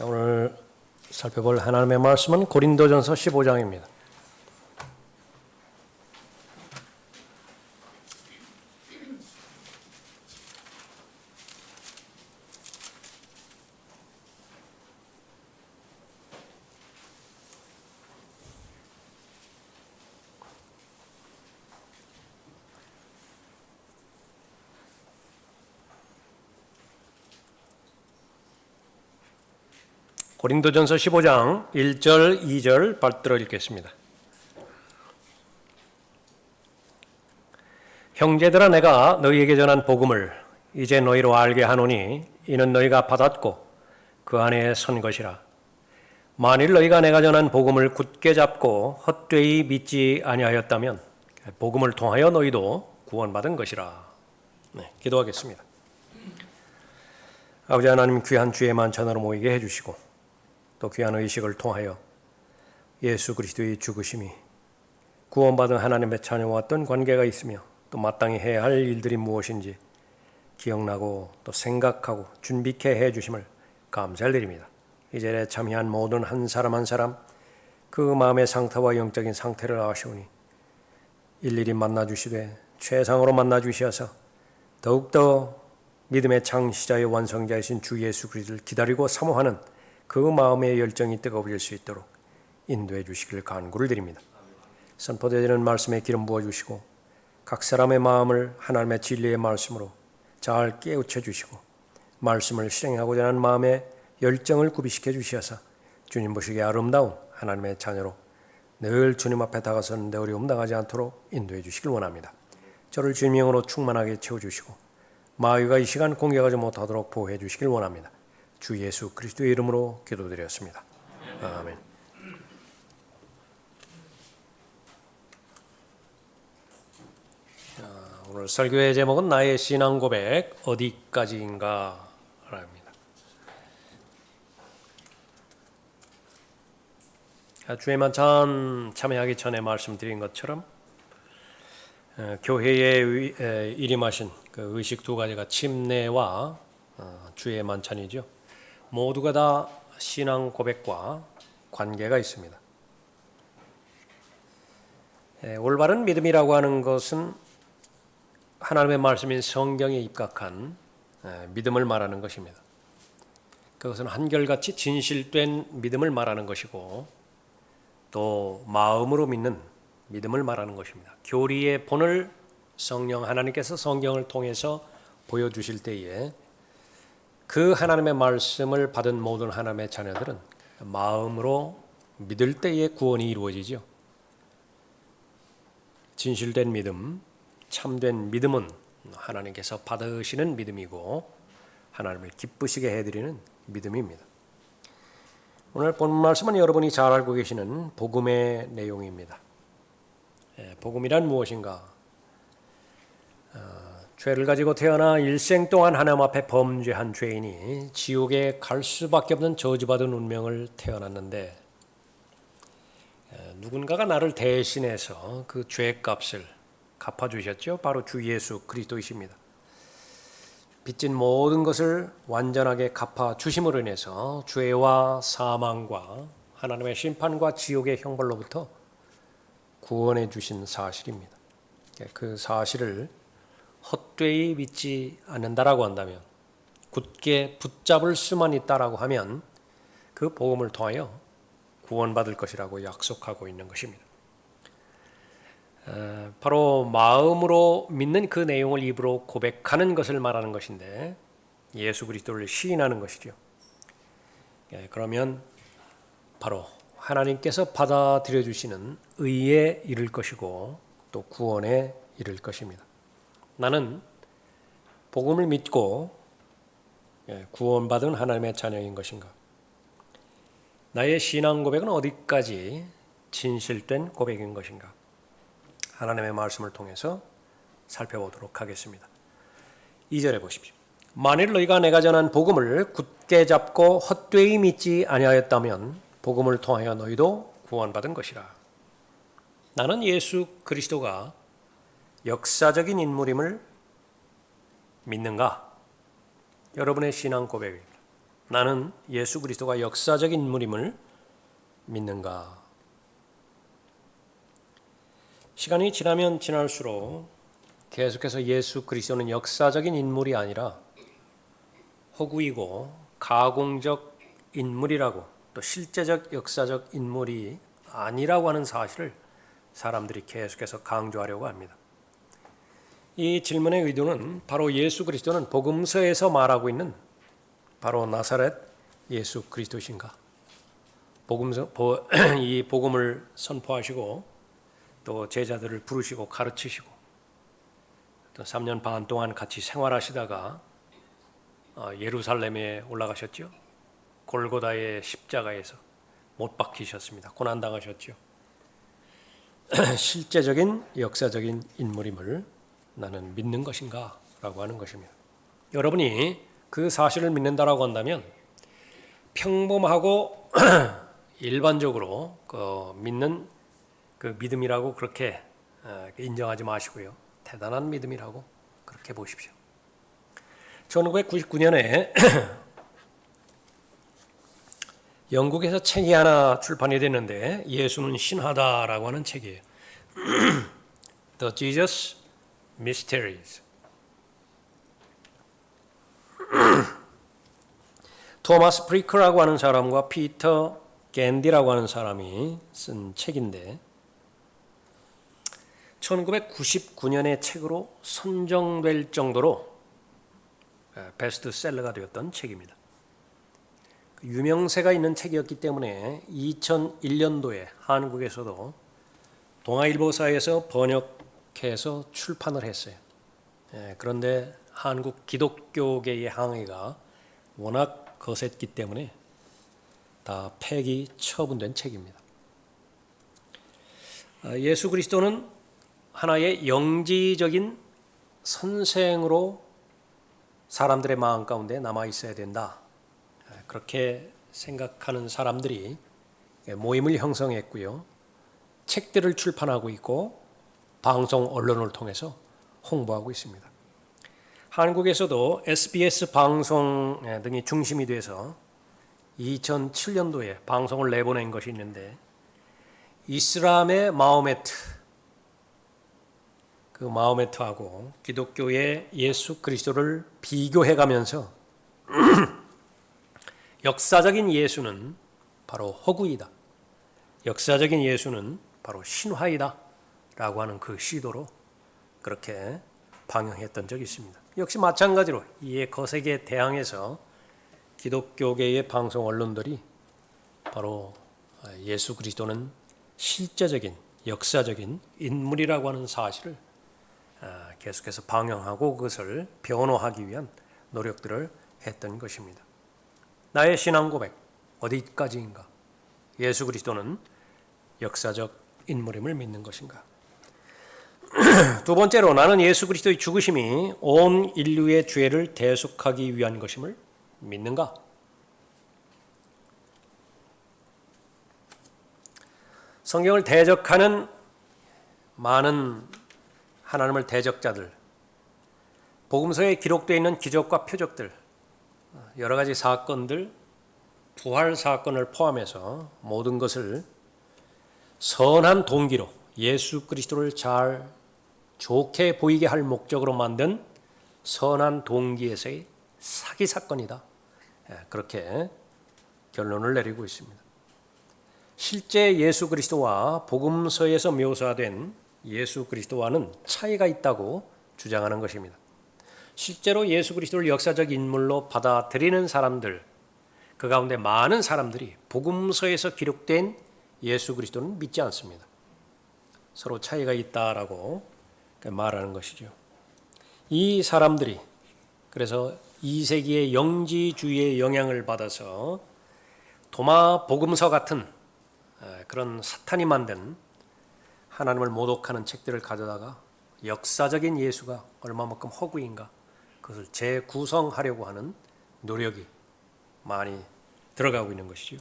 오늘 살펴볼 하나님의 말씀은 고린도전서 15장입니다. 고린도전서 15장 1절, 2절 받들어 읽겠습니다. 형제들아, 내가 너희에게 전한 복음을 이제 너희로 알게 하노니 이는 너희가 받았고 그 안에 선 것이라. 만일 너희가 내가 전한 복음을 굳게 잡고 헛되이 믿지 아니하였다면 복음을 통하여 너희도 구원받은 것이라. 기도하겠습니다. 아버지 하나님, 귀한 주의 만찬으로 모이게 해주시고 또 귀한 의식을 통하여 예수 그리스도의 죽으심이 구원받은 하나님의 자녀와 어떤 관계가 있으며 또 마땅히 해야 할 일들이 무엇인지 기억나고 또 생각하고 준비케 해주심을 감사를 드립니다. 이 자리에 참여한 모든 한 사람 한 사람 그 마음의 상태와 영적인 상태를 아시오니 일일이 만나주시되 최상으로 만나주시어서 더욱더 믿음의 창시자의 완성자이신 주 예수 그리스도를 기다리고 사모하는 그 마음의 열정이 뜨거워질 수 있도록 인도해 주시길 간구를 드립니다. 선포되는 말씀에 기름 부어주시고 각 사람의 마음을 하나님의 진리의 말씀으로 잘 깨우쳐 주시고 말씀을 실행하고자 하는 마음의 열정을 구비시켜 주시어서 주님 보시기에 아름다운 하나님의 자녀로 늘 주님 앞에 다가서는데 어려움 당하지 않도록 인도해 주시길 원합니다. 저를 주님의 영으로 충만하게 채워주시고 마귀가 이 시간 공격하지 못하도록 보호해 주시길 원합니다. 주 예수 그리스도의 이름으로 기도드렸습니다. 아멘. 오늘 설교의 제목은 나의 신앙 고백 어디까지인가 라입니다. 주의 만찬 참여하기 전에 말씀드린 것처럼 교회에 일임하신 그 의식 두 가지가 침례와 주의 만찬이죠. 모두가 다 신앙 고백과 관계가 있습니다. 올바른 믿음이라고 하는 것은 하나님의 말씀인 성경에 입각한 믿음을 말하는 것입니다. 그것은 한결같이 진실된 믿음을 말하는 것이고 또 마음으로 믿는 믿음을 말하는 것입니다. 교리의 본을 성령 하나님께서 성경을 통해서 보여주실 때에 그 하나님의 말씀을 받은 모든 하나님의 자녀들은 마음으로 믿을 때에 구원이 이루어지죠. 진실된 믿음, 참된 믿음은 하나님께서 받으시는 믿음이고 하나님을 기쁘시게 해드리는 믿음입니다. 오늘 본 말씀은 여러분이 잘 알고 계시는 복음의 내용입니다. 복음이란 무엇인가? 죄를 가지고 태어나 일생 동안 하나님 앞에 범죄한 죄인이 지옥에 갈 수밖에 없는 저주받은 운명을 태어났는데 누군가가 나를 대신해서 그 죄값을 갚아주셨죠. 바로 주 예수 그리스도이십니다. 빚진 모든 것을 완전하게 갚아주심으로 인해서 죄와 사망과 하나님의 심판과 지옥의 형벌로부터 구원해 주신 사실입니다. 그 사실을 헛되이 믿지 않는다라고 한다면, 굳게 붙잡을 수만 있다라고 하면 그 복음을 통하여 구원받을 것이라고 약속하고 있는 것입니다. 바로 마음으로 믿는 그 내용을 입으로 고백하는 것을 말하는 것인데 예수 그리스도를 시인하는 것이죠. 그러면 바로 하나님께서 받아들여 주시는 의에 이를 것이고 또 구원에 이를 것입니다. 나는 복음을 믿고 구원받은 하나님의 자녀인 것인가? 나의 신앙 고백은 어디까지 진실된 고백인 것인가? 하나님의 말씀을 통해서 살펴보도록 하겠습니다. 2절에 보십시오. 만일 너희가 내가 전한 복음을 굳게 잡고 헛되이 믿지 아니하였다면 복음을 통하여 너희도 구원받은 것이라. 나는 예수 그리스도가 역사적인 인물임을 믿는가? 여러분의 신앙 고백입니다. 나는 예수 그리스도가 역사적인 인물임을 믿는가? 시간이 지나면 지날수록 계속해서 예수 그리스도는 역사적인 인물이 아니라 허구이고 가공적 인물이라고, 또 실제적 역사적 인물이 아니라고 하는 사실을 사람들이 계속해서 강조하려고 합니다. 이 질문의 의도는 바로 예수 그리스도는 복음서에서 말하고 있는 바로 나사렛 예수 그리스도신가? 이 복음을 선포하시고 또 제자들을 부르시고 가르치시고 또 3년 반 동안 같이 생활하시다가 예루살렘에 올라가셨죠. 골고다의 십자가에서 못 박히셨습니다. 고난당하셨죠. 실제적인 역사적인 인물임을 나는 믿는 것인가? 라고 하는 것입니다. 여러분이 그 사실을 믿는다라고 한다면 평범하고 일반적으로 믿는 그 믿음이라고 그렇게 인정하지 마시고요. 대단한 믿음이라고 그렇게 보십시오. 1999년에 영국에서 책이 하나 출판이 됐는데 예수는 신하다라고 하는 책이에요. The Jesus Mysteries. 토마스 프리크라고 하는 사람과 피터 겐디라고 하는 사람이 쓴 책인데 1999년의 책으로 선정될 정도로 베스트셀러가 되었던 책입니다. 유명세가 있는 책이었기 때문에 2001년도에 한국에서도 동아일보사에서 번역해서 출판을 했어요. 그런데 한국 기독교계의 항의가 워낙 거셌기 때문에 다 폐기 처분된 책입니다. 예수 그리스도는 하나의 영지적인 선생으로 사람들의 마음 가운데 남아 있어야 된다. 그렇게 생각하는 사람들이 모임을 형성했고요. 책들을 출판하고 있고 방송 언론을 통해서 홍보하고 있습니다. 한국에서도 SBS 방송 등이 중심이 돼서 2007년도에 방송을 내보낸 것이 있는데 이슬람의 마호메트, 그 마호메트하고 기독교의 예수 그리스도를 비교해가면서 역사적인 예수는 바로 허구이다. 역사적인 예수는 바로 신화이다. 라고 하는 그 시도로 그렇게 방영했던 적이 있습니다. 역시 마찬가지로 이에 거세게 대항해서 기독교계의 방송 언론들이 바로 예수 그리스도는 실제적인 역사적인 인물이라고 하는 사실을 계속해서 방영하고 그것을 변호하기 위한 노력들을 했던 것입니다. 나의 신앙 고백 어디까지인가? 예수 그리스도는 역사적 인물임을 믿는 것인가? 두 번째로 나는 예수 그리스도의 죽으심이 온 인류의 죄를 대속하기 위한 것임을 믿는가? 성경을 대적하는 많은 하나님을 대적자들, 복음서에 기록되어 있는 기적과 표적들, 여러 가지 사건들, 부활 사건을 포함해서 모든 것을 선한 동기로 예수 그리스도를 잘 좋게 보이게 할 목적으로 만든 선한 동기에서의 사기 사건이다. 그렇게 결론을 내리고 있습니다. 실제 예수 그리스도와 복음서에서 묘사된 예수 그리스도와는 차이가 있다고 주장하는 것입니다. 실제로 예수 그리스도를 역사적 인물로 받아들이는 사람들, 그 가운데 많은 사람들이 복음서에서 기록된 예수 그리스도는 믿지 않습니다. 서로 차이가 있다라고 말하는 것이죠. 이 사람들이 그래서 2세기의 영지주의의 영향을 받아서 도마 복음서 같은 그런 사탄이 만든 하나님을 모독하는 책들을 가져다가 역사적인 예수가 얼마만큼 허구인가 그것을 재구성하려고 하는 노력이 많이 들어가고 있는 것이죠.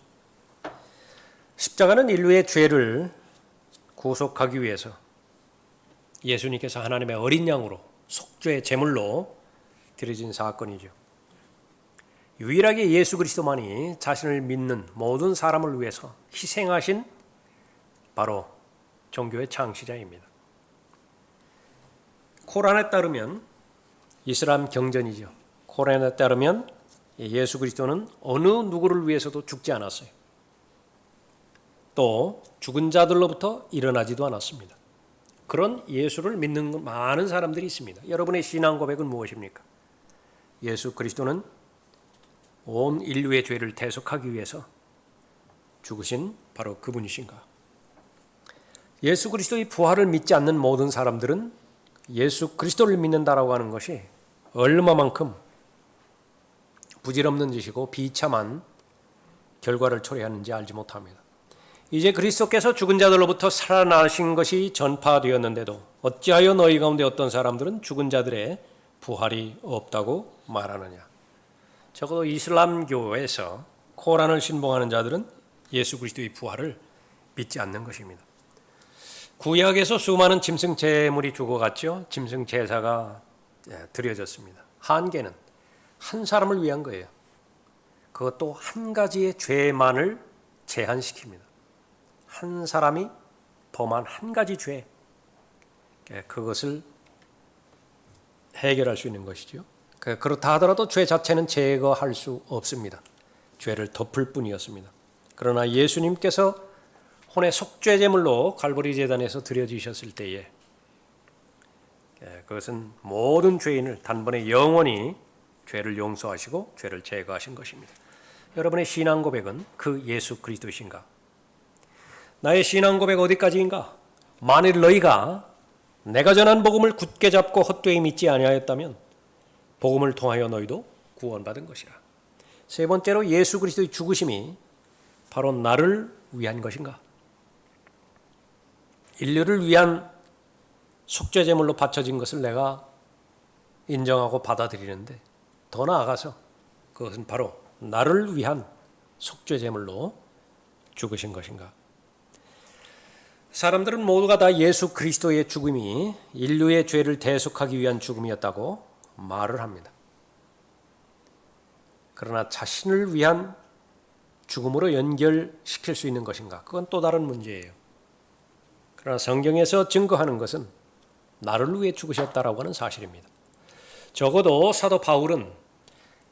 십자가는 인류의 죄를 구속하기 위해서 예수님께서 하나님의 어린 양으로 속죄의 제물로 드려진 사건이죠. 유일하게 예수 그리스도만이 자신을 믿는 모든 사람을 위해서 희생하신 바로 종교의 창시자입니다. 코란에 따르면 이슬람 경전이죠. 코란에 따르면 예수 그리스도는 어느 누구를 위해서도 죽지 않았어요. 또 죽은 자들로부터 일어나지도 않았습니다. 그런 예수를 믿는 많은 사람들이 있습니다. 여러분의 신앙 고백은 무엇입니까? 예수 그리스도는 온 인류의 죄를 대속하기 위해서 죽으신 바로 그분이신가? 예수 그리스도의 부활을 믿지 않는 모든 사람들은 예수 그리스도를 믿는다라고 하는 것이 얼마만큼 부질없는 짓이고 비참한 결과를 초래하는지 알지 못합니다. 이제 그리스도께서 죽은 자들로부터 살아나신 것이 전파되었는데도 어찌하여 너희 가운데 어떤 사람들은 죽은 자들의 부활이 없다고 말하느냐. 적어도 이슬람교에서 코란을 신봉하는 자들은 예수 그리스도의 부활을 믿지 않는 것입니다. 구약에서 수많은 짐승 제물이 죽어갔죠. 짐승 제사가 드려졌습니다. 한계는 한 사람을 위한 거예요. 그것도 한 가지의 죄만을 제한시킵니다. 한 사람이 범한 한 가지 죄, 그것을 해결할 수 있는 것이죠. 그렇다 하더라도 죄 자체는 제거할 수 없습니다. 죄를 덮을 뿐이었습니다. 그러나 예수님께서 혼의 속죄 제물로 갈보리 제단에서 드려지셨을 때에 그것은 모든 죄인을 단번에 영원히 죄를 용서하시고 죄를 제거하신 것입니다. 여러분의 신앙 고백은 그 예수 그리스도이신가? 나의 신앙 고백 어디까지인가? 만일 너희가 내가 전한 복음을 굳게 잡고 헛되이 믿지 아니하였다면 복음을 통하여 너희도 구원받은 것이라. 세 번째로 예수 그리스도의 죽으심이 바로 나를 위한 것인가? 인류를 위한 속죄제물로 바쳐진 것을 내가 인정하고 받아들이는데 더 나아가서 그것은 바로 나를 위한 속죄제물로 죽으신 것인가? 사람들은 모두가 다 예수 그리스도의 죽음이 인류의 죄를 대속하기 위한 죽음이었다고 말을 합니다. 그러나 자신을 위한 죽음으로 연결시킬 수 있는 것인가? 그건 또 다른 문제예요. 그러나 성경에서 증거하는 것은 나를 위해 죽으셨다라고 하는 사실입니다. 적어도 사도 바울은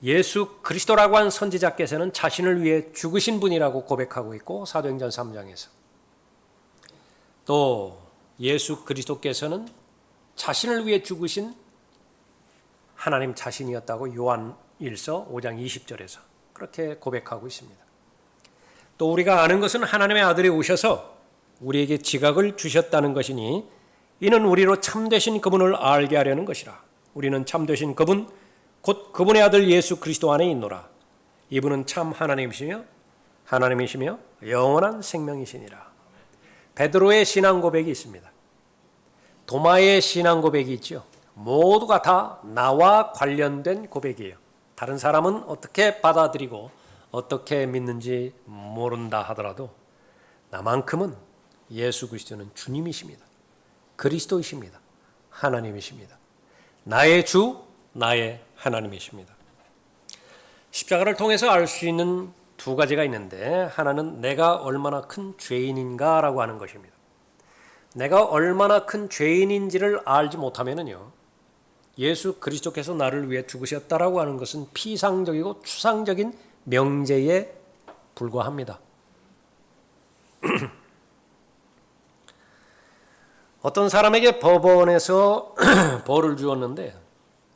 예수 그리스도라고 한 선지자께서는 자신을 위해 죽으신 분이라고 고백하고 있고 사도행전 3장에서 또 예수 그리스도께서는 자신을 위해 죽으신 하나님 자신이었다고 요한일서 5장 20절에서 그렇게 고백하고 있습니다. 또 우리가 아는 것은 하나님의 아들이 오셔서 우리에게 지각을 주셨다는 것이니 이는 우리로 참되신 그분을 알게 하려는 것이라. 우리는 참되신 그분 곧 그분의 아들 예수 그리스도 안에 있노라. 이분은 참 하나님이시며 영원한 생명이시니라. 베드로의 신앙 고백이 있습니다. 도마의 신앙 고백이 있죠. 모두가 다 나와 관련된 고백이에요. 다른 사람은 어떻게 받아들이고 어떻게 믿는지 모른다 하더라도 나만큼은 예수 그리스도는 주님이십니다. 그리스도이십니다. 하나님이십니다. 나의 주, 나의 하나님이십니다. 십자가를 통해서 알 수 있는 두 가지가 있는데 하나는 내가 얼마나 큰 죄인인가라고 하는 것입니다. 내가 얼마나 큰 죄인인지를 알지 못하면요, 예수 그리스도께서 나를 위해 죽으셨다라고 하는 것은 피상적이고 추상적인 명제에 불과합니다. 어떤 사람에게 법원에서 벌을 주었는데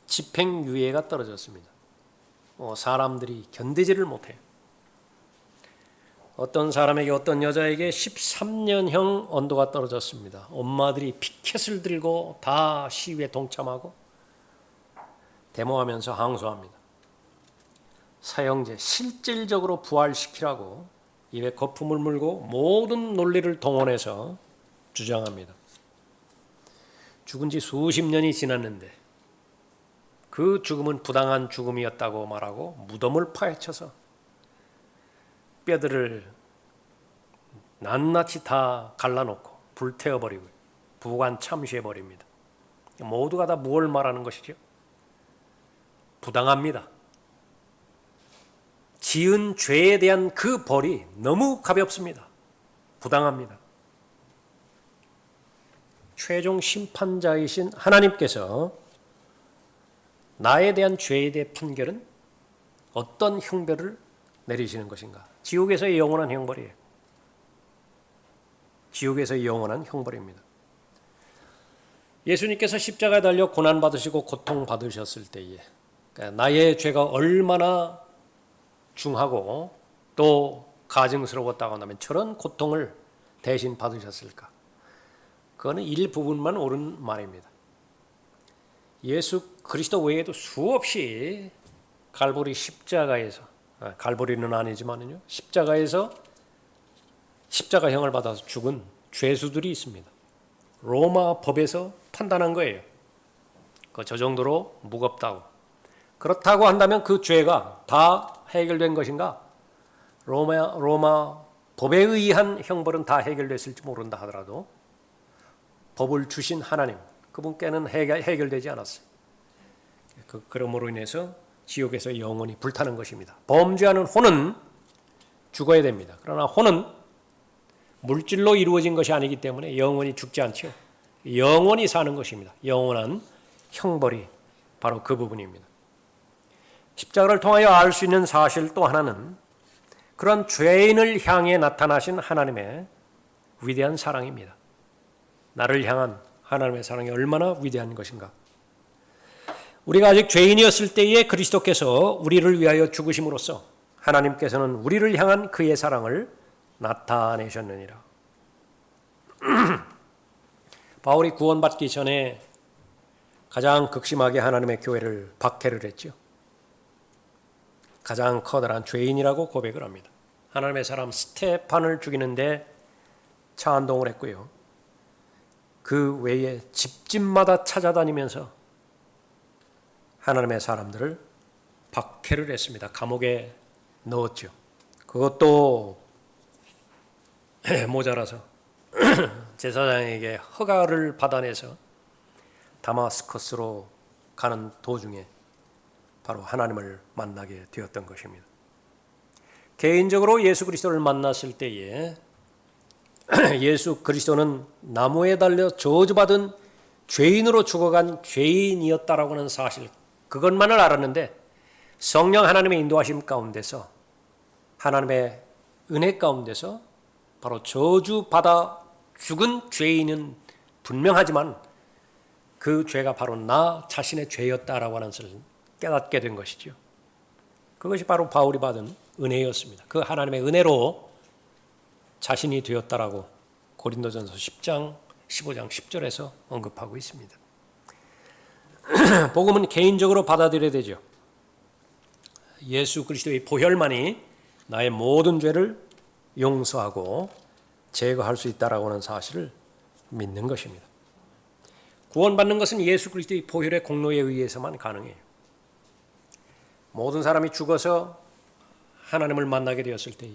집행유예가 떨어졌습니다. 사람들이 견디지를 못해요. 어떤 사람에게 어떤 여자에게 13년형 언도가 떨어졌습니다. 엄마들이 피켓을 들고 다 시위에 동참하고 데모하면서 항소합니다. 사형제 실질적으로 부활시키라고 입에 거품을 물고 모든 논리를 동원해서 주장합니다. 죽은 지 수십 년이 지났는데 그 죽음은 부당한 죽음이었다고 말하고 무덤을 파헤쳐서 뼈들을 낱낱이 다 갈라놓고 불태워버리고 부관 참시해버립니다. 모두가 다 무엇을 말하는 것이죠? 부당합니다. 지은 죄에 대한 그 벌이 너무 가볍습니다. 부당합니다. 최종 심판자이신 하나님께서 나에 대한 죄에 대해 판결은 어떤 형벌을 내리시는 것인가? 지옥에서의 영원한 형벌이에요. 지옥에서의 영원한 형벌입니다. 예수님께서 십자가에 달려 고난받으시고 고통받으셨을 때에 나의 죄가 얼마나 중하고 또 가증스러웠다고 한다면 저런 고통을 대신 받으셨을까? 그거는 일부분만 옳은 말입니다. 예수 그리스도 외에도 수없이 갈보리 십자가에서, 갈보리는 아니지만요, 십자가에서 십자가형을 받아서 죽은 죄수들이 있습니다. 로마 법에서 판단한 거예요. 저 정도로 무겁다고. 그렇다고 한다면 그 죄가 다 해결된 것인가? 로마 법에 의한 형벌은 다 해결됐을지 모른다 하더라도 법을 주신 하나님, 그분께는 해결되지 않았어요. 그러므로 인해서 지옥에서 영원히 불타는 것입니다. 범죄하는 혼은 죽어야 됩니다. 그러나 혼은 물질로 이루어진 것이 아니기 때문에 영원히 죽지 않죠. 영원히 사는 것입니다. 영원한 형벌이 바로 그 부분입니다. 십자가를 통하여 알 수 있는 사실 또 하나는 그런 죄인을 향해 나타나신 하나님의 위대한 사랑입니다. 나를 향한 하나님의 사랑이 얼마나 위대한 것인가. 우리가 아직 죄인이었을 때에 그리스도께서 우리를 위하여 죽으심으로써 하나님께서는 우리를 향한 그의 사랑을 나타내셨느니라. 바울이 구원받기 전에 가장 극심하게 하나님의 교회를 박해를 했죠. 가장 커다란 죄인이라고 고백을 합니다. 하나님의 사람 스테판을 죽이는데 차한동을 했고요. 그 외에 집집마다 찾아다니면서 하나님의 사람들을 박해를 했습니다. 감옥에 넣었죠. 그것도 모자라서 제사장에게 허가를 받아내서 다마스커스로 가는 도중에 바로 하나님을 만나게 되었던 것입니다. 개인적으로 예수 그리스도를 만났을 때에 예수 그리스도는 나무에 달려 저주받은 죄인으로 죽어간 죄인이었다라고 하는 사실, 그것만을 알았는데 성령 하나님의 인도하심 가운데서, 하나님의 은혜 가운데서 바로 저주받아 죽은 죄인은 분명하지만 그 죄가 바로 나 자신의 죄였다라고 하는 것을 깨닫게 된 것이죠. 그것이 바로 바울이 받은 은혜였습니다. 그 하나님의 은혜로 자신이 되었다라고 고린도전서 10장 15장 10절에서 언급하고 있습니다. 복음은 개인적으로 받아들여야 되죠. 예수 그리스도의 보혈만이 나의 모든 죄를 용서하고 제거할 수 있다라고 하는 사실을 믿는 것입니다. 구원받는 것은 예수 그리스도의 보혈의 공로에 의해서만 가능해요. 모든 사람이 죽어서 하나님을 만나게 되었을 때에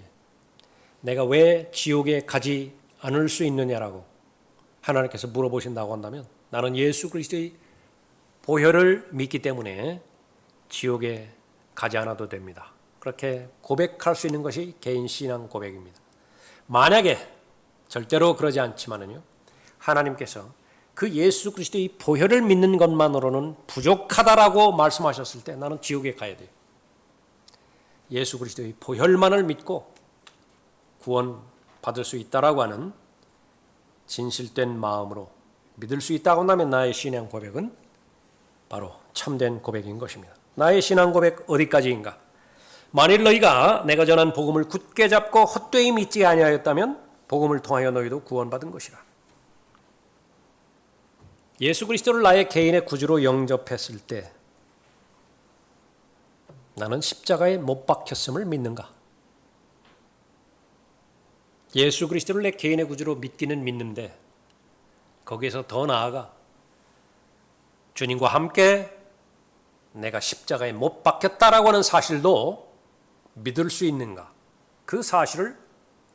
내가 왜 지옥에 가지 않을 수 있느냐라고 하나님께서 물어보신다고 한다면 나는 예수 그리스도의 보혈을 믿기 때문에 지옥에 가지 않아도 됩니다. 그렇게 고백할 수 있는 것이 개인 신앙 고백입니다. 만약에 절대로 그러지 않지만은요, 하나님께서 그 예수 그리스도의 보혈을 믿는 것만으로는 부족하다라고 말씀하셨을 때 나는 지옥에 가야 돼요. 예수 그리스도의 보혈만을 믿고 구원 받을 수 있다라고 하는 진실된 마음으로 믿을 수 있다고 한다면 나의 신앙 고백은 바로 참된 고백인 것입니다. 나의 신앙 고백 어디까지인가? 만일 너희가 내가 전한 복음을 굳게 잡고 헛되이 믿지 아니하였다면 복음을 통하여 너희도 구원받은 것이라. 예수 그리스도를 나의 개인의 구주로 영접했을 때 나는 십자가에 못 박혔음을 믿는가? 예수 그리스도를 내 개인의 구주로 믿기는 믿는데 거기에서 더 나아가 주님과 함께 내가 십자가에 못 박혔다라고 하는 사실도 믿을 수 있는가? 그 사실을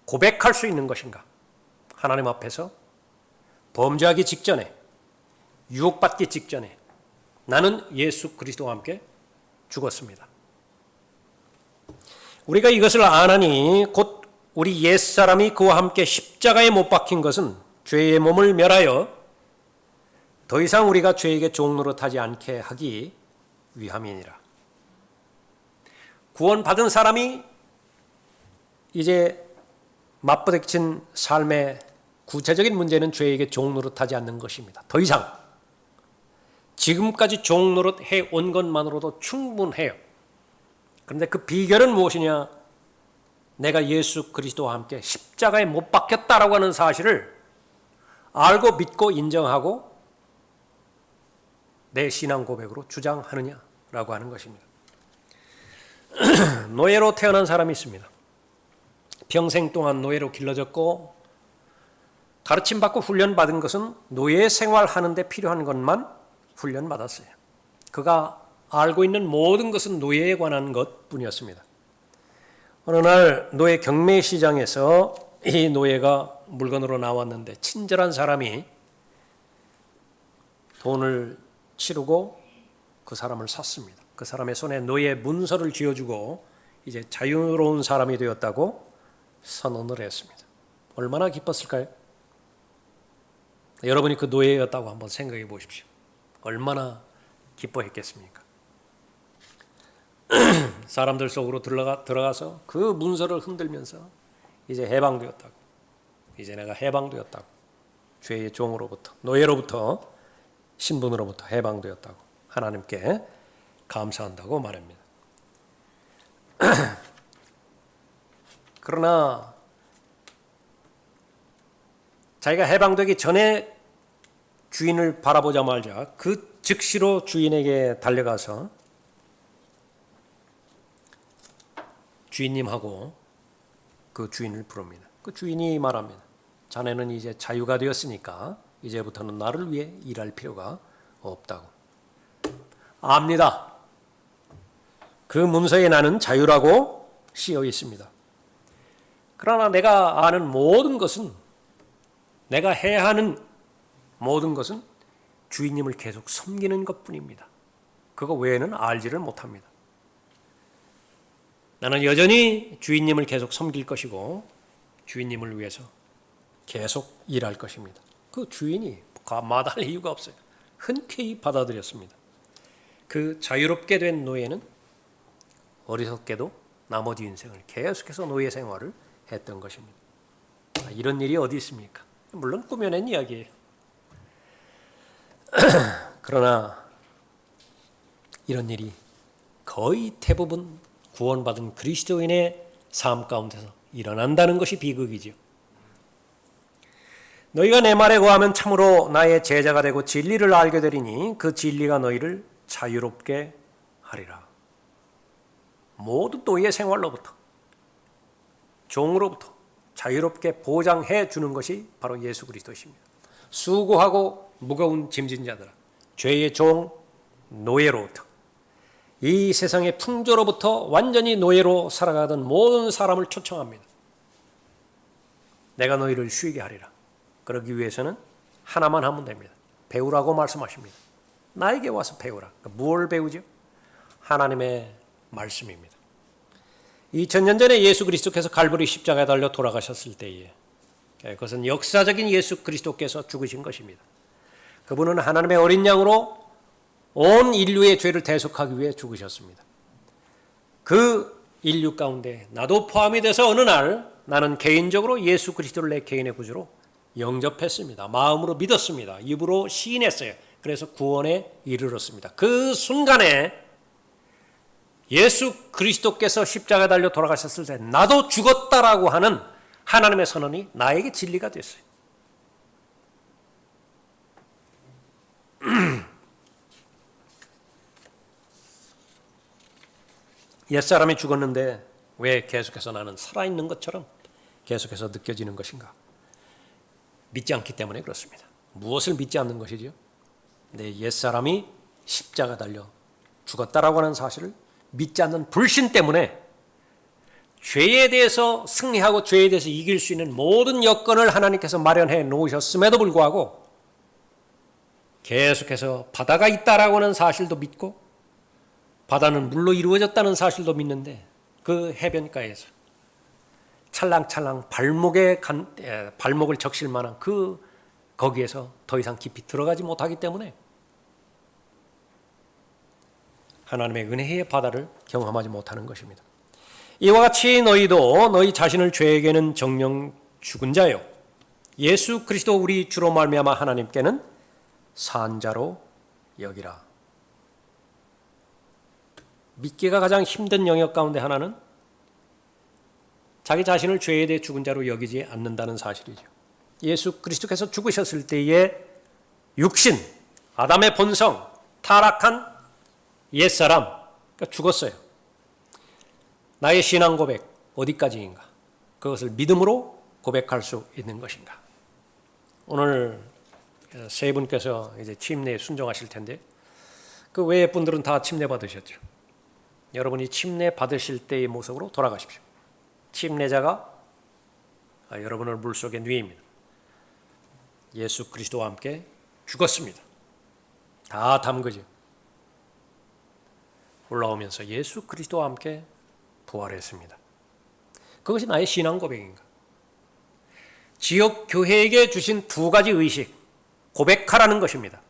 고백할 수 있는 것인가? 하나님 앞에서 범죄하기 직전에, 유혹받기 직전에 나는 예수 그리스도와 함께 죽었습니다. 우리가 이것을 아나니 곧 우리 옛사람이 그와 함께 십자가에 못 박힌 것은 죄의 몸을 멸하여 더 이상 우리가 죄에게 종노릇하지 않게 하기 위함이니라. 구원받은 사람이 이제 맞부딪힌 삶의 구체적인 문제는 죄에게 종노릇하지 않는 것입니다. 더 이상 지금까지 종노릇해 온 것만으로도 충분해요. 그런데 그 비결은 무엇이냐? 내가 예수 그리스도와 함께 십자가에 못 박혔다라고 하는 사실을 알고 믿고 인정하고 내 신앙 고백으로 주장하느냐라고 하는 것입니다. 노예로 태어난 사람이 있습니다. 평생 동안 노예로 길러졌고 가르침받고 훈련받은 것은 노예 생활하는 데 필요한 것만 훈련받았어요. 그가 알고 있는 모든 것은 노예에 관한 것뿐이었습니다. 어느 날 노예 경매 시장에서 이 노예가 물건으로 나왔는데 친절한 사람이 돈을 치르고 그 사람을 샀습니다. 그 사람의 손에 노예 문서를 쥐어주고 이제 자유로운 사람이 되었다고 선언을 했습니다. 얼마나 기뻤을까요? 여러분이 그 노예였다고 한번 생각해 보십시오. 얼마나 기뻐했겠습니까? 사람들 속으로 들어가서 그 문서를 흔들면서 이제 해방되었다고, 이제 내가 해방되었다고, 죄의 종으로부터, 노예로부터, 신분으로부터 해방되었다고 하나님께 감사한다고 말합니다. 그러나 자기가 해방되기 전에 주인을 바라보자마자 그 즉시로 주인에게 달려가서 주인님하고 그 주인을 부릅니다. 그 주인이 말합니다. 자네는 이제 자유가 되었으니까 이제부터는 나를 위해 일할 필요가 없다고. 압니다. 그 문서에 나는 자유라고 쓰여 있습니다. 그러나 내가 아는 모든 것은, 내가 해야 하는 모든 것은 주인님을 계속 섬기는 것뿐입니다. 그거 외에는 알지를 못합니다. 나는 여전히 주인님을 계속 섬길 것이고 주인님을 위해서 계속 일할 것입니다. 그 주인이 마다할 이유가 없어요. 흔쾌히 받아들였습니다. 그 자유롭게 된 노예는 어리석게도 나머지 인생을 계속해서 노예 생활을 했던 것입니다. 이런 일이 어디 있습니까? 물론 꾸며낸 이야기예요. 그러나 이런 일이 거의 대부분 구원받은 그리스도인의 삶 가운데서 일어난다는 것이 비극이죠. 너희가 내 말에 거하면 참으로 나의 제자가 되고 진리를 알게 되리니 그 진리가 너희를 자유롭게 하리라. 모든 노예 생활로부터, 종으로부터 자유롭게 보장해 주는 것이 바로 예수 그리스도십니다. 수고하고 무거운 짐진 자들아, 죄의 종 노예로부터, 이 세상의 풍조로부터 완전히 노예로 살아가던 모든 사람을 초청합니다. 내가 너희를 쉬게 하리라. 그러기 위해서는 하나만 하면 됩니다. 배우라고 말씀하십니다. 나에게 와서 배우라. 무엇을 배우죠? 하나님의 말씀입니다. 2000년 전에 예수 그리스도께서 갈보리 십자가에 달려 돌아가셨을 때에 그것은 역사적인 예수 그리스도께서 죽으신 것입니다. 그분은 하나님의 어린 양으로 온 인류의 죄를 대속하기 위해 죽으셨습니다. 그 인류 가운데 나도 포함이 돼서 어느 날 나는 개인적으로 예수 그리스도를 내 개인의 구주로 영접했습니다. 마음으로 믿었습니다. 입으로 시인했어요. 그래서 구원에 이르렀습니다. 그 순간에 예수 그리스도께서 십자가에 달려 돌아가셨을 때 나도 죽었다라고 하는 하나님의 선언이 나에게 진리가 됐어요. 옛사람이 죽었는데 왜 계속해서 나는 살아있는 것처럼 계속해서 느껴지는 것인가? 믿지 않기 때문에 그렇습니다. 무엇을 믿지 않는 것이죠? 내 옛사람이 십자가 달려 죽었다라고 하는 사실을 믿지 않는 불신 때문에 죄에 대해서 승리하고 죄에 대해서 이길 수 있는 모든 여건을 하나님께서 마련해 놓으셨음에도 불구하고 계속해서 바다가 있다라고 하는 사실도 믿고 바다는 물로 이루어졌다는 사실도 믿는데 그 해변가에서 찰랑찰랑 발목을 적실 만한 거기에서 더 이상 깊이 들어가지 못하기 때문에 하나님의 은혜의 바다를 경험하지 못하는 것입니다. 이와 같이 너희도 너희 자신을 죄에게는 정령 죽은 자요 예수 그리스도 우리 주로 말미암아 하나님께는 산 자로 여기라. 믿기가 가장 힘든 영역 가운데 하나는 자기 자신을 죄에 대해 죽은 자로 여기지 않는다는 사실이죠. 예수 그리스도께서 죽으셨을 때의 육신, 아담의 본성, 타락한 옛사람, 그러니까 죽었어요. 나의 신앙 고백 어디까지인가? 그것을 믿음으로 고백할 수 있는 것인가? 오늘 세 분께서 이제 침례에 순종하실 텐데 그 외의 분들은 다 침례 받으셨죠. 여러분이 침례 받으실 때의 모습으로 돌아가십시오. 침례자가 여러분을 물속에 누입니다. 예수 그리스도와 함께 죽었습니다. 다 담그죠. 올라오면서 예수 그리스도와 함께 부활했습니다. 그것이 나의 신앙 고백인가? 지역 교회에게 주신 두 가지 의식, 고백하라는 것입니다.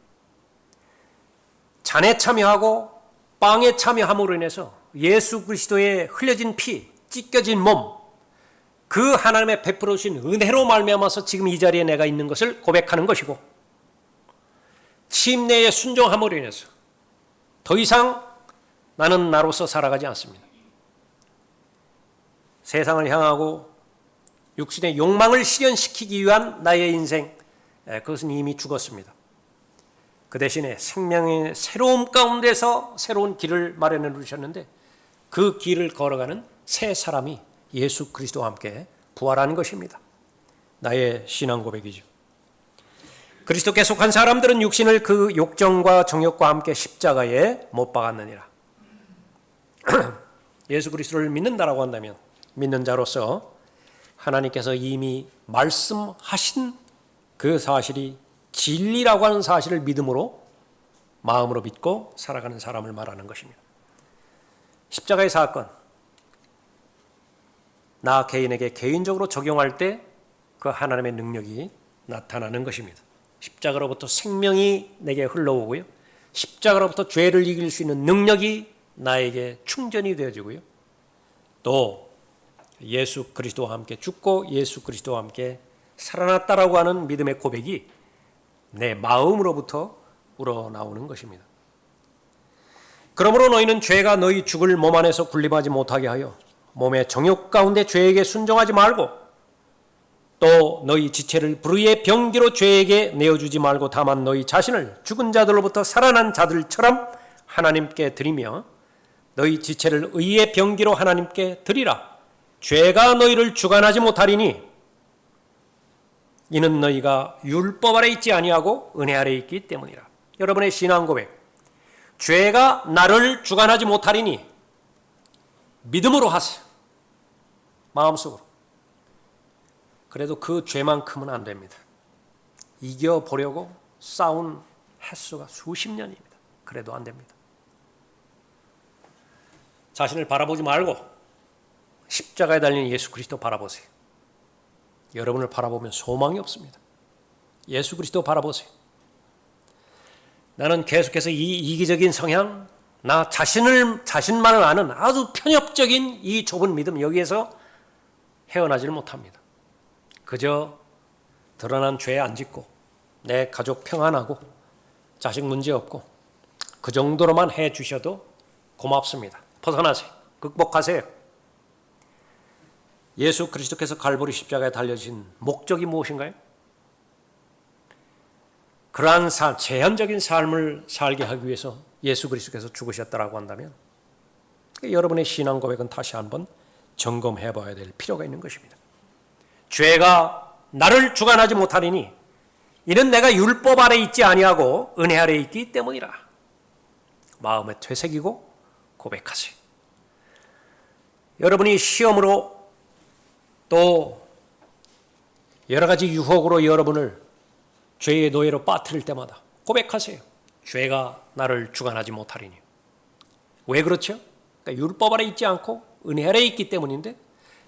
잔에 참여하고 빵에 참여함으로 인해서 예수 그리스도의 흘려진 피, 찢겨진 몸, 그 하나님의 베풀어 주신 은혜로 말미암아서 지금 이 자리에 내가 있는 것을 고백하는 것이고, 침례에 순종함으로 인해서 더 이상 나는 나로서 살아가지 않습니다. 세상을 향하고 육신의 욕망을 실현시키기 위한 나의 인생, 그것은 이미 죽었습니다. 그 대신에 생명의 새로움 가운데서 새로운 길을 마련해 주셨는데 그 길을 걸어가는 새 사람이 예수 그리스도와 함께 부활하는 것입니다. 나의 신앙 고백이죠. 그리스도께 속한 사람들은 육신을 그 욕정과 정욕과 함께 십자가에 못 박았느니라. 예수 그리스도를 믿는다라고 한다면 믿는 자로서 하나님께서 이미 말씀하신 그 사실이 진리라고 하는 사실을 믿음으로 마음으로 믿고 살아가는 사람을 말하는 것입니다. 십자가의 사건, 나 개인에게 개인적으로 적용할 때 그 하나님의 능력이 나타나는 것입니다. 십자가로부터 생명이 내게 흘러오고요. 십자가로부터 죄를 이길 수 있는 능력이 나에게 충전이 되어지고요. 또 예수 그리스도와 함께 죽고 예수 그리스도와 함께 살아났다라고 하는 믿음의 고백이 내 마음으로부터 우러나오는 것입니다. 그러므로 너희는 죄가 너희 죽을 몸 안에서 군림하지 못하게 하여 몸의 정욕 가운데 죄에게 순종하지 말고 또 너희 지체를 불의의 병기로 죄에게 내어주지 말고 다만 너희 자신을 죽은 자들로부터 살아난 자들처럼 하나님께 드리며 너희 지체를 의의 병기로 하나님께 드리라. 죄가 너희를 주관하지 못하리니 이는 너희가 율법 아래 있지 아니하고 은혜 아래 있기 때문이라. 여러분의 신앙 고백, 죄가 나를 주관하지 못하리니 믿음으로 하세요. 마음속으로. 그래도 그 죄만큼은 안 됩니다. 이겨보려고 싸운 횟수가 수십 년입니다. 그래도 안 됩니다. 자신을 바라보지 말고 십자가에 달린 예수 그리스도 바라보세요. 여러분을 바라보면 소망이 없습니다. 예수 그리스도 바라보세요. 나는 계속해서 이 이기적인 성향, 나 자신만을 아는 아주 편협적인 이 좁은 믿음, 여기에서 헤어나지를 못합니다. 그저 드러난 죄 안 짓고 내 가족 평안하고 자식 문제 없고 그 정도로만 해 주셔도 고맙습니다. 벗어나세요. 극복하세요. 예수 그리스도께서 갈보리 십자가에 달려진 목적이 무엇인가요? 그러한 제한적인 삶을 살게 하기 위해서 예수 그리스도께서 죽으셨다라고 한다면 여러분의 신앙 고백은 다시 한번 점검해 봐야 될 필요가 있는 것입니다. 죄가 나를 주관하지 못하리니 이는 내가 율법 아래 있지 아니하고 은혜 아래 있기 때문이라. 마음에 되새기고 고백하세요. 여러분이 시험으로 또 여러 가지 유혹으로 여러분을 죄의 노예로 빠뜨릴 때마다 고백하세요. 죄가 나를 주관하지 못하리니. 왜 그렇죠? 그러니까 율법 아래 있지 않고 은혜 아래에 있기 때문인데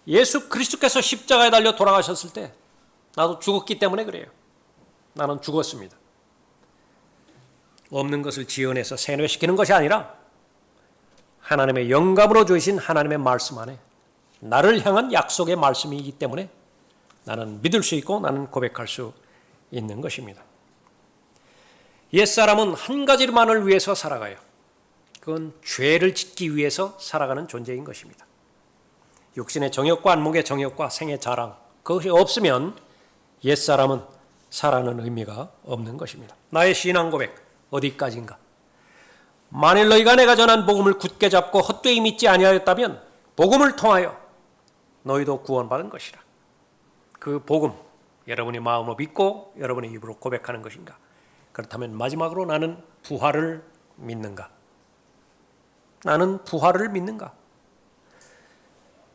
예수 그리스도께서 십자가에 달려 돌아가셨을 때 나도 죽었기 때문에 그래요. 나는 죽었습니다. 없는 것을 지어내서 세뇌시키는 것이 아니라 하나님의 영감으로 주신 하나님의 말씀 안에 나를 향한 약속의 말씀이기 때문에 나는 믿을 수 있고 나는 고백할 수 있는 것입니다. 옛사람은 한 가지만을 위해서 살아가요. 그건 죄를 짓기 위해서 살아가는 존재인 것입니다. 육신의 정욕과 안목의 정욕과 생의 자랑, 그것이 없으면 옛사람은 살아가는 의미가 없는 것입니다. 나의 신앙 고백 어디까지인가? 만일 너희가 내가 전한 복음을 굳게 잡고 헛되이 믿지 아니하였다면 복음을 통하여 너희도 구원받은 것이라. 그 복음 여러분이 마음으로 믿고 여러분의 입으로 고백하는 것인가? 그렇다면 마지막으로 나는 부활을 믿는가? 나는 부활을 믿는가?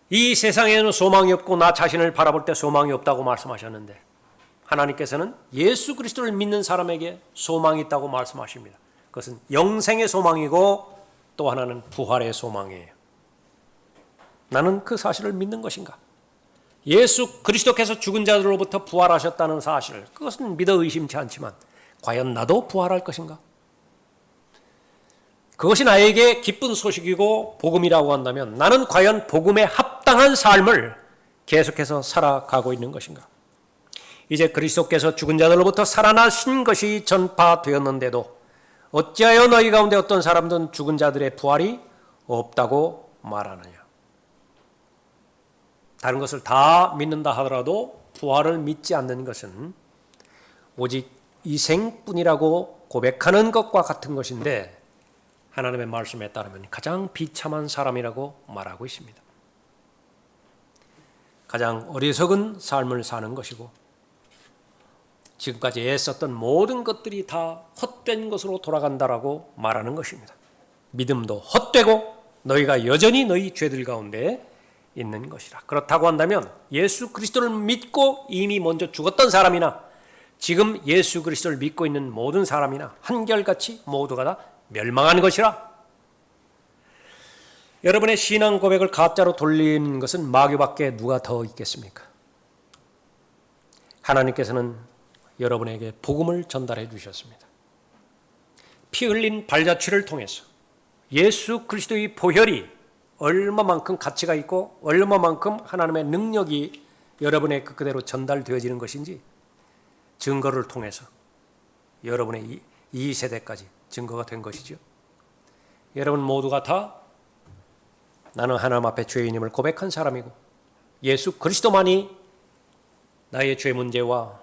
이 세상에는 소망이 없고 나 자신을 바라볼 때 소망이 없다고 말씀하셨는데 하나님께서는 예수 그리스도를 믿는 사람에게 소망이 있다고 말씀하십니다. 그것은 영생의 소망이고 또 하나는 부활의 소망이에요. 나는 그 사실을 믿는 것인가? 예수 그리스도께서 죽은 자들로부터 부활하셨다는 사실, 그것은 믿어 의심치 않지만 과연 나도 부활할 것인가? 그것이 나에게 기쁜 소식이고 복음이라고 한다면 나는 과연 복음에 합당한 삶을 계속해서 살아가고 있는 것인가? 이제 그리스도께서 죽은 자들로부터 살아나신 것이 전파되었는데도 어찌하여 너희 가운데 어떤 사람들은 죽은 자들의 부활이 없다고 말하느냐? 다른 것을 다 믿는다 하더라도 부활을 믿지 않는 것은 오직 이생뿐이라고 고백하는 것과 같은 것인데 하나님의 말씀에 따르면 가장 비참한 사람이라고 말하고 있습니다. 가장 어리석은 삶을 사는 것이고 지금까지 애썼던 모든 것들이 다 헛된 것으로 돌아간다라고 말하는 것입니다. 믿음도 헛되고 너희가 여전히 너희 죄들 가운데 있는 것이라. 그렇다고 한다면 예수 그리스도를 믿고 이미 먼저 죽었던 사람이나 지금 예수 그리스도를 믿고 있는 모든 사람이나 한결같이 모두가 다 멸망하는 것이라. 여러분의 신앙 고백을 가짜로 돌리는 것은 마귀밖에 누가 더 있겠습니까? 하나님께서는 여러분에게 복음을 전달해 주셨습니다. 피 흘린 발자취를 통해서 예수 그리스도의 보혈이 얼마만큼 가치가 있고 얼마만큼 하나님의 능력이 여러분의 그대로 전달되어지는 것인지 증거를 통해서 여러분의 이 세대까지 증거가 된 것이죠. 여러분 모두가 다 나는 하나님 앞에 죄인임을 고백한 사람이고 예수 그리스도만이 나의 죄 문제와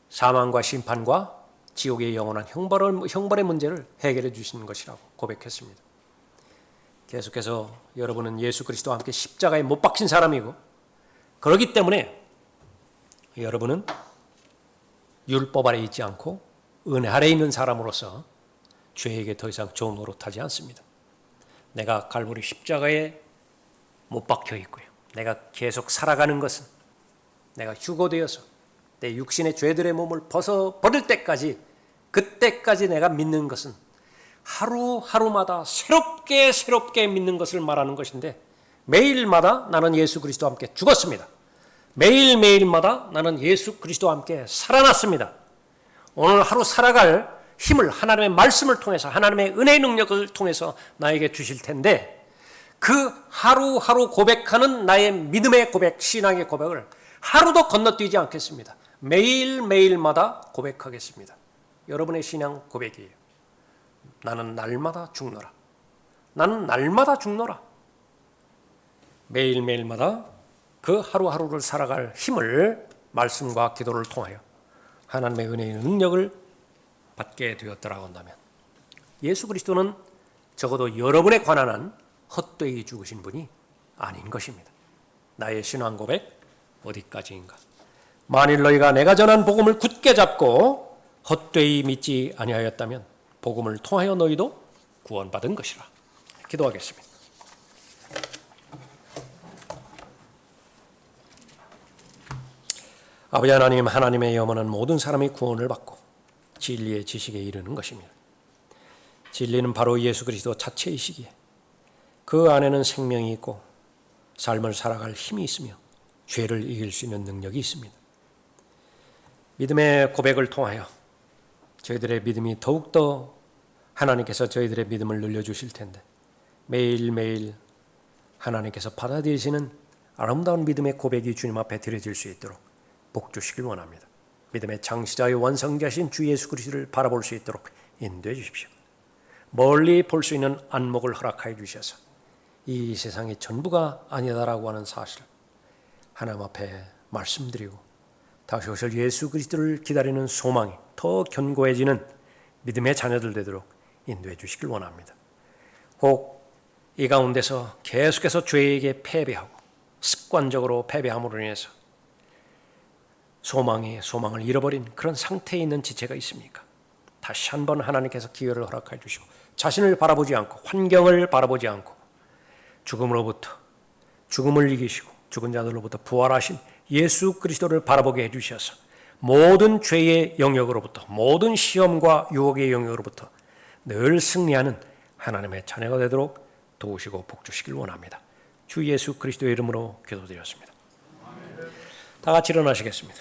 사망과 심판과 지옥의 영원한 형벌의 문제를 해결해 주시는 것이라고 고백했습니다. 계속해서 여러분은 예수 그리스도와 함께 십자가에 못 박힌 사람이고 그렇기 때문에 여러분은 율법 아래 있지 않고 은혜 아래 있는 사람으로서 죄에게 더 이상 좋은 노릇하지 않습니다. 내가 갈보리 십자가에 못 박혀 있고요. 내가 계속 살아가는 것은 내가 휴거되어서 내 육신의 죄들의 몸을 벗어버릴 때까지 그때까지 내가 믿는 것은 하루하루마다 새롭게 믿는 것을 말하는 것인데 매일마다 나는 예수 그리스도와 함께 죽었습니다. 매일마다 나는 예수 그리스도와 함께 살아났습니다. 오늘 하루 살아갈 힘을 하나님의 말씀을 통해서 하나님의 은혜의 능력을 통해서 나에게 주실 텐데 그 하루하루 고백하는 나의 믿음의 고백, 신앙의 고백을 하루도 건너뛰지 않겠습니다. 매일마다 고백하겠습니다. 여러분의 신앙 고백이에요. 나는 날마다 죽노라. 나는 날마다 죽노라. 매일마다 그 하루하루를 살아갈 힘을 말씀과 기도를 통하여 하나님의 은혜의 능력을 받게 되었더라고 한다면 예수 그리스도는 적어도 여러분에 관한 한 헛되이 죽으신 분이 아닌 것입니다. 나의 신앙 고백 어디까지인가? 만일 너희가 내가 전한 복음을 굳게 잡고 헛되이 믿지 아니하였다면 복음을 통하여 너희도 구원받은 것이라. 기도하겠습니다. 아버지 하나님, 하나님의 영원한 모든 사람이 구원을 받고 진리의 지식에 이르는 것입니다. 진리는 바로 예수 그리스도 자체이시기에 그 안에는 생명이 있고 삶을 살아갈 힘이 있으며 죄를 이길 수 있는 능력이 있습니다. 믿음의 고백을 통하여 저희들의 믿음이 더욱더 하나님께서 저희들의 믿음을 늘려주실 텐데 매일매일 하나님께서 받아들이시는 아름다운 믿음의 고백이 주님 앞에 드려질 수 있도록 복 주시길 원합니다. 믿음의 창시자의 완성자신 주 예수 그리스도를 바라볼 수 있도록 인도해 주십시오. 멀리 볼 수 있는 안목을 허락하여 주셔서 이 세상의 전부가 아니다라고 하는 사실을 하나님 앞에 말씀드리고 다시 오실 예수 그리스도를 기다리는 소망이 더 견고해지는 믿음의 자녀들 되도록 인도해 주시길 원합니다. 혹 이 가운데서 계속해서 죄에게 패배하고 습관적으로 패배함으로 인해서 소망을 잃어버린 그런 상태에 있는 지체가 있습니까? 다시 한번 하나님께서 기회를 허락해 주시고 자신을 바라보지 않고 환경을 바라보지 않고 죽음으로부터 죽음을 이기시고 죽은 자들로부터 부활하신 예수 그리스도를 바라보게 해주셔서 모든 죄의 영역으로부터 모든 시험과 유혹의 영역으로부터 늘 승리하는 하나님의 자녀가 되도록 도우시고 복주시길 원합니다. 주 예수 그리스도의 이름으로 기도드렸습니다. 다 같이 일어나시겠습니다.